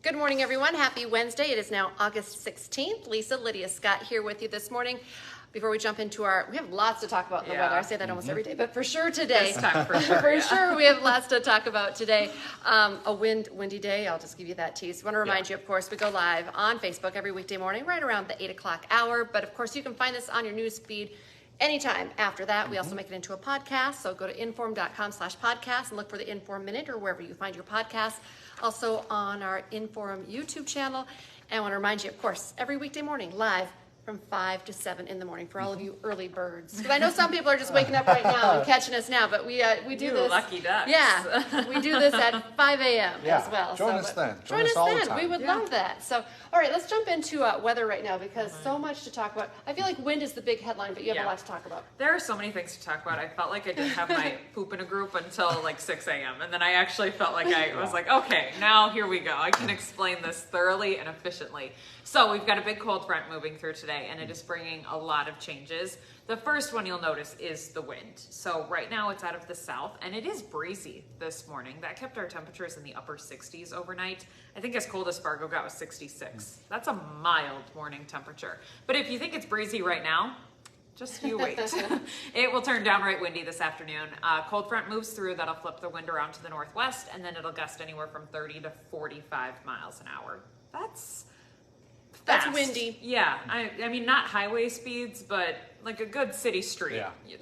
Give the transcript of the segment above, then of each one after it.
Good morning, everyone. Happy Wednesday. It is now August 16th. Lisa, Lydia, Scott here with you this morning. Before we jump into we have lots to talk about in the weather. I say that almost every day, but for sure today. This time for sure. For sure, we have lots to talk about today. A windy day. I'll just give you that tease. I want to remind you, of course, we go live on Facebook every weekday morning, right around the 8 o'clock hour. But of course, you can find this on your news feed anytime after that. We also make it into a podcast. So go to inform.com/podcast and look for the Inform Minute or wherever you find your podcast. Also on our Inform YouTube channel. And I want to remind you, of course, every weekday morning, live from 5 to 7 in the morning for all of you early birds. Because I know some people are just waking up right now and catching us now, but we do this. Lucky ducks. Yeah, we do this at 5 a.m. as well. Join us then. Join us all the then. time. We would love that. So, all right, let's jump into weather right now because so much to talk about. I feel like wind is the big headline, but you have a lot to talk about. There are so many things to talk about. I felt like I didn't have my poop in a group until like 6 a.m. And then I actually felt like I was like, okay, now here we go. I can explain this thoroughly and efficiently. So we've got a big cold front moving through today, and it is bringing a lot of changes. The first one you'll notice is the wind. So right now it's out of the south, and it is breezy this morning. That kept our temperatures in the upper 60s overnight. I think as cold as Fargo got was 66. That's a mild morning temperature. But if you think it's breezy right now, just you wait. It will turn downright windy this afternoon. Cold front moves through. That'll flip the wind around to the northwest, and then it'll gust anywhere from 30 to 45 miles an hour. That's windy. Yeah, I mean, not highway speeds, but like a good city street. Yeah. You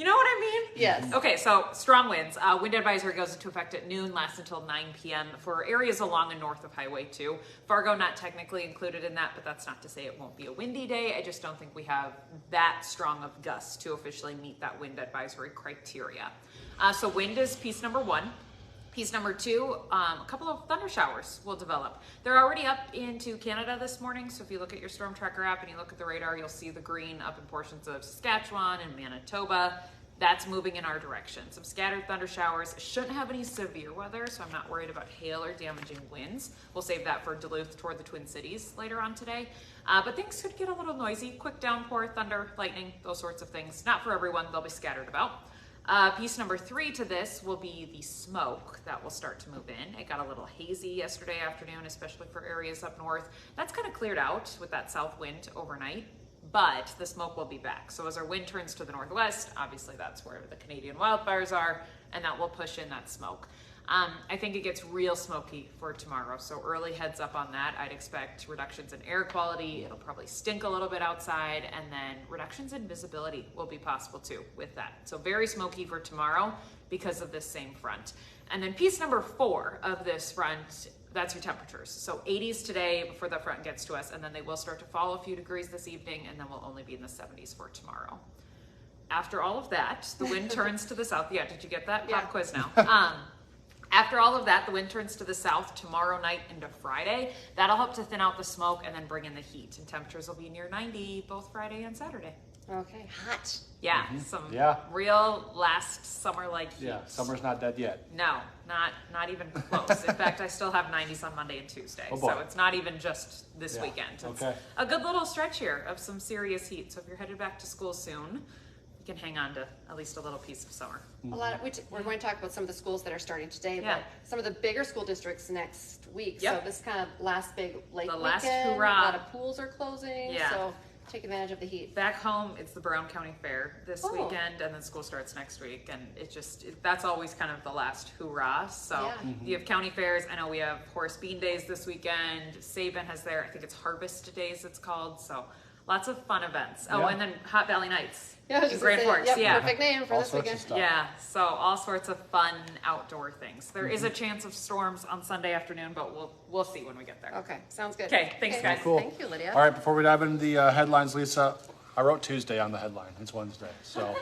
know what I mean? Yes. Okay, so strong winds. Wind advisory goes into effect at noon, lasts until 9 p.m. for areas along and north of Highway 2. Fargo not technically included in that, but that's not to say it won't be a windy day. I just don't think we have that strong of gusts to officially meet that wind advisory criteria. So wind is piece number one. Piece number two, a couple of thunder showers will develop. They're already up into Canada this morning, so if you look at your Storm Tracker app and you look at the radar, you'll see the green up in portions of Saskatchewan and Manitoba. That's moving in our direction. Some scattered thunder showers. Shouldn't have any severe weather, so I'm not worried about hail or damaging winds. We'll save that for Duluth toward the Twin Cities later on today. But things could get a little noisy. Quick downpour, thunder, lightning, those sorts of things. Not for everyone, they'll be scattered about. Piece number three to this will be the smoke that will start to move in. It got a little hazy yesterday afternoon, especially for areas up north. That's kind of cleared out with that south wind overnight, but the smoke will be back. So as our wind turns to the northwest, obviously that's where the Canadian wildfires are, and that will push in that smoke. I think it gets real smoky for tomorrow, so early heads up on that. I'd expect reductions in air quality. It'll probably stink a little bit outside, and then reductions in visibility will be possible too with that. So very smoky for tomorrow because of this same front. And then piece number four of this front, that's your temperatures. So 80s today before the front gets to us, and then they will start to fall a few degrees this evening, and then we'll only be in the 70s for tomorrow. After all of that, the wind turns to the south. Yeah, did you get that? Pop quiz now. After all of that, the wind turns to the south tomorrow night into Friday. That'll help to thin out the smoke and then bring in the heat. And temperatures will be near 90 both Friday and Saturday. Okay, hot. Yeah, some real last summer-like heat. Yeah, summer's not dead yet. No, not even close. In fact, I still have 90s on Monday and Tuesday. Oh boy. So it's not even just this weekend. It's okay. A good little stretch here of some serious heat. So if you're headed back to school soon, you can hang on to at least a little piece of summer. We're going to talk about some of the schools that are starting today, but some of the bigger school districts next week. Yep. So this kind of last big late weekend. Last hurrah. A lot of pools are closing. Yeah. So take advantage of the heat. Back home, it's the Brown County Fair this weekend, and then school starts next week, and that's always kind of the last hoorah. So you have county fairs. I know we have Horace Bean Days this weekend. Sabin has their, I think it's Harvest Days it's called, so lots of fun events. Oh, and then Hot Valley Nights in Grand Forks. Perfect name for this weekend. Yeah, so all sorts of fun outdoor things. There is a chance of storms on Sunday afternoon, but we'll see when we get there. Okay, sounds good. Okay, thanks guys. Cool. Thank you, Lydia. All right, before we dive into the headlines, Lisa, I wrote Tuesday on the headline. It's Wednesday, so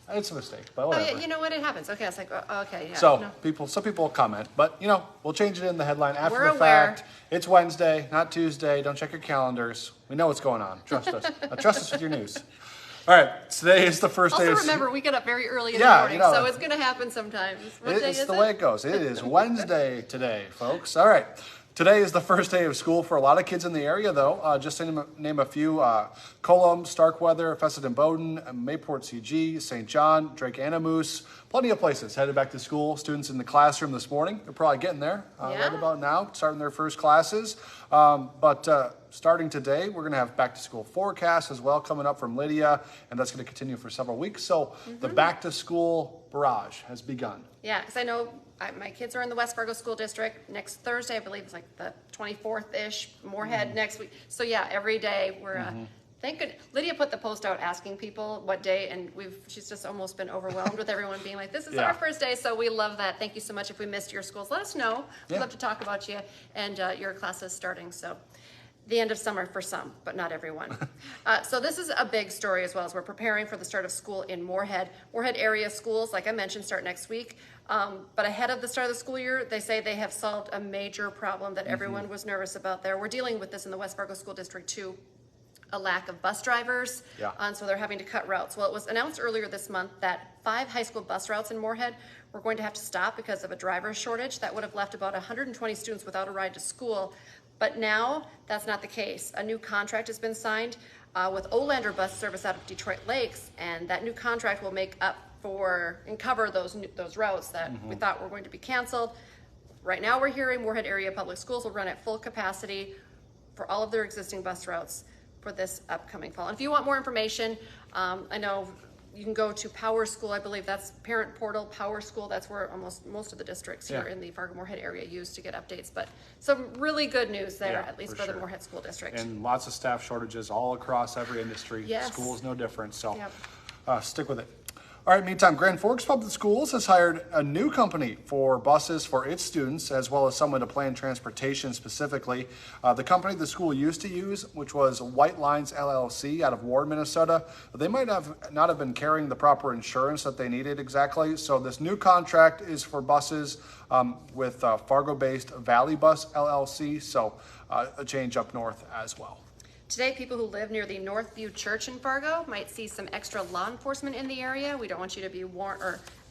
it's a mistake, but whatever. Oh yeah, you know what? It happens. Okay, I was like, okay, yeah. So some people will comment, but we'll change it in the headline after We're the aware. fact. It's Wednesday, not Tuesday. Don't check your calendars. We know what's going on. Trust us. Trust us with your news. All right, today is the first day. Also, remember, we get up very early in the morning, so it's going to happen sometimes. What day is the way it goes. It is Wednesday today, folks. All right. Today is the first day of school for a lot of kids in the area, though. Just to name a few, Colum, Starkweather, Fessenden Bowdoin, Mayport CG, St. John, Drake Anamoose, plenty of places headed back to school. Students in the classroom this morning, they're probably getting there right about now, starting their first classes. But starting today, we're going to have back to school forecast as well coming up from Lydia, and that's going to continue for several weeks. So the back to school barrage has begun. Yeah, because I know my kids are in the West Fargo School District. Next Thursday, I believe it's like the 24th-ish, Moorhead next week. So yeah, every day we're, thank goodness. Lydia put the post out asking people what day, and she's just almost been overwhelmed with everyone being like, this is our first day, so we love that. Thank you so much. If we missed your schools, let us know. We'd love to talk about you and your classes starting, so. The end of summer for some, but not everyone. So this is a big story as well, as we're preparing for the start of school in Moorhead. Moorhead area schools, like I mentioned, start next week. But ahead of the start of the school year, they say they have solved a major problem that everyone was nervous about there. We're dealing with this in the West Fargo School District too, a lack of bus drivers. So they're having to cut routes. Well, it was announced earlier this month that 5 high school bus routes in Moorhead were going to have to stop because of a driver shortage. That would have left about 120 students without a ride to school. But now that's not the case. A new contract has been signed with Olander bus service out of Detroit Lakes, and that new contract will make up for and cover those routes that we thought were going to be canceled. Right now we're hearing Moorhead area public schools will run at full capacity for all of their existing bus routes for this upcoming fall. And if you want more information, I know you can go to Power School. I believe that's parent portal, Power School. That's where most of the districts here in the Fargo-Moorhead area use to get updates. But some really good news there, at least for the Moorhead School District. And lots of staff shortages all across every industry. School is no different, so stick with it. All right, meantime, Grand Forks Public Schools has hired a new company for buses for its students, as well as someone to plan transportation specifically. The company the school used to use, which was White Lines LLC out of Ward, Minnesota, they might not have been carrying the proper insurance that they needed exactly. So this new contract is for buses with Fargo-based Valley Bus LLC, so a change up north as well. Today, people who live near the Northview Church in Fargo might see some extra law enforcement in the area. We don't want you to be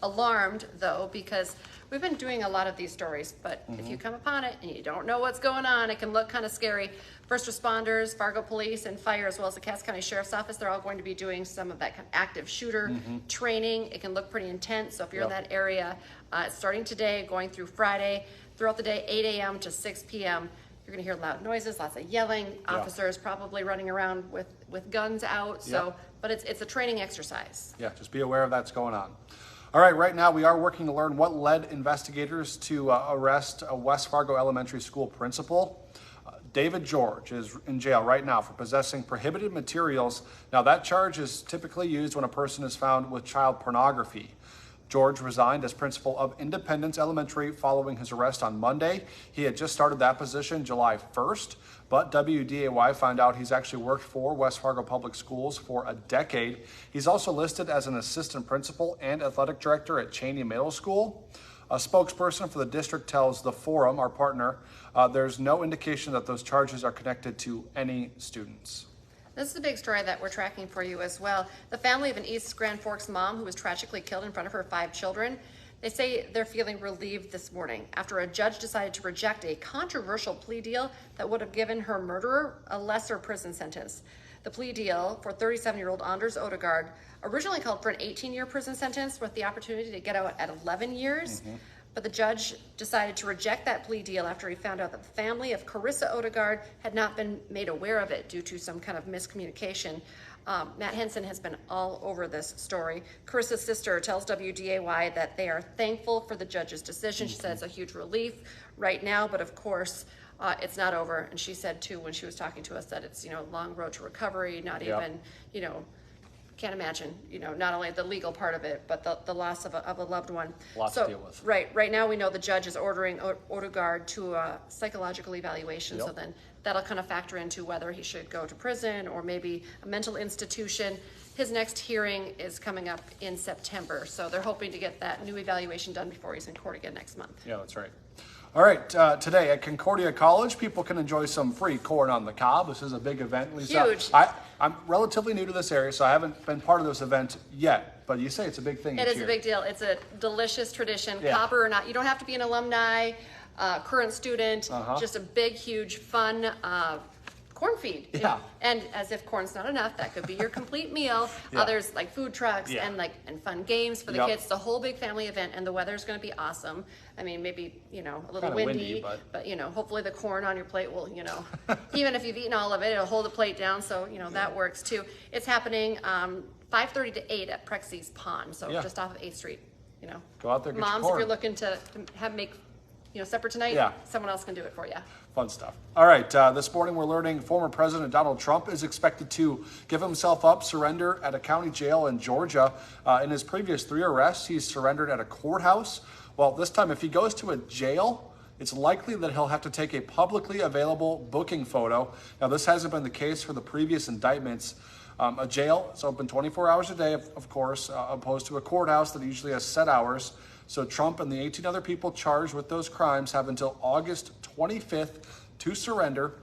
alarmed, though, because we've been doing a lot of these stories, but if you come upon it and you don't know what's going on, it can look kind of scary. First responders, Fargo Police, and Fire, as well as the Cass County Sheriff's Office, they're all going to be doing some of that kind of active shooter training. It can look pretty intense, so if you're in that area, it's starting today, going through Friday, throughout the day, 8 a.m. to 6 p.m., you're going to hear loud noises, lots of yelling, officers probably running around with guns out. So, but it's a training exercise. Yeah, just be aware of that's going on. All right, right now we are working to learn what led investigators to arrest a West Fargo Elementary School principal. David George is in jail right now for possessing prohibited materials. Now that charge is typically used when a person is found with child pornography. George resigned as principal of Independence Elementary following his arrest on Monday. He had just started that position July 1st, but WDAY found out he's actually worked for West Fargo Public Schools for a decade. He's also listed as an assistant principal and athletic director at Cheney Middle School. A spokesperson for the district tells The Forum, our partner, there's no indication that those charges are connected to any students. This is a big story that we're tracking for you as well. The family of an East Grand Forks mom who was tragically killed in front of her 5 children, they say they're feeling relieved this morning after a judge decided to reject a controversial plea deal that would have given her murderer a lesser prison sentence. The plea deal for 37-year-old Anders Odegaard originally called for an 18-year prison sentence with the opportunity to get out at 11 years. But the judge decided to reject that plea deal after he found out that the family of Carissa Odegaard had not been made aware of it due to some kind of miscommunication. Matt Henson has been all over this story. Carissa's sister tells WDAY that they are thankful for the judge's decision. She said it's a huge relief right now, but of course, it's not over. And she said too, when she was talking to us, that it's, a long road to recovery, not even, can't imagine, not only the legal part of it, but the loss of a loved one. Lots to deal with. Right now we know the judge is ordering Odegaard to a psychological evaluation, so then that'll kind of factor into whether he should go to prison or maybe a mental institution. His next hearing is coming up in September, so they're hoping to get that new evaluation done before he's in court again next month. Yeah, that's right. All right, today at Concordia College, people can enjoy some free corn on the cob. This is a big event, Lisa. Huge. I'm relatively new to this area, so I haven't been part of this event yet, but you say it's a big thing It each is year. a big deal. It's a delicious tradition, Yeah. cob or not. You don't have to be an alumni. current student, just a big, huge, fun corn feed. Yeah. And as if corn's not enough, that could be your complete meal. Yeah. There's like food trucks Yeah. and fun games for the Yep. kids. It's a whole big family event, and the weather's going to be awesome. I mean, maybe, a little Kinda windy, windy, but hopefully the corn on your plate will, even if you've eaten all of it, it'll hold the plate down. So, that works too. It's happening 5:30 to 8 at Prexy's Pond, so Yeah. just off of 8th Street. Go out there, get your Moms, if corn. you're looking to make supper tonight, Yeah. someone else can do it for you. Fun stuff. All right, this morning we're learning former President Donald Trump is expected to give himself up, surrender at a county jail in Georgia. In his previous 3 arrests, he's surrendered at a courthouse. Well, this time, if he goes to a jail, it's likely that he'll have to take a publicly available booking photo. Now, this hasn't been the case for the previous indictments. A jail is open 24 hours a day, of course, opposed to a courthouse that usually has set hours. So Trump and the 18 other people charged with those crimes have until August 25th to surrender.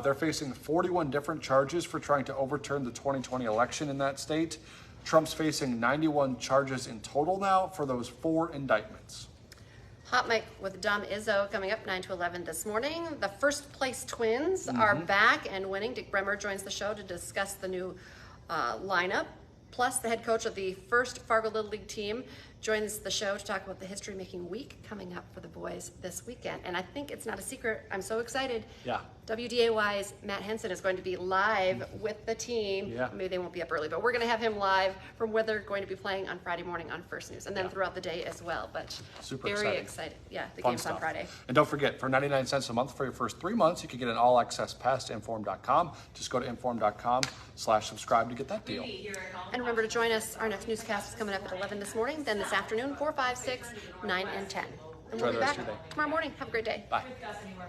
They're facing 41 different charges for trying to overturn the 2020 election in that state. Trump's facing 91 charges in total now for those 4 indictments. Hot Mic with Dom Izzo coming up 9 to 11 this morning. The first place twins are back and winning. Dick Bremer joins the show to discuss the new lineup. Plus, the head coach of the first Fargo Little League team joins the show to talk about the History Making Week coming up for the boys this weekend. And I think it's not a secret. I'm so excited. Yeah. WDAY's Matt Henson is going to be live with the team. Yeah. Maybe they won't be up early, but we're going to have him live from where they're going to be playing on Friday morning on First News, and then throughout the day as well. But Super very exciting. excited. Yeah, the Fun game's stuff. on Friday. And don't forget, for 99 cents a month for your first 3 months, you can get an all-access pass to inform.com. Just go to inform.com/subscribe to get that deal. And remember to join us. Our next newscast is coming up at 11 this morning, then this afternoon, 4, 5, 6, 9, and 10. And Enjoy we'll the be rest back of your day. tomorrow morning. Have a great day. Bye.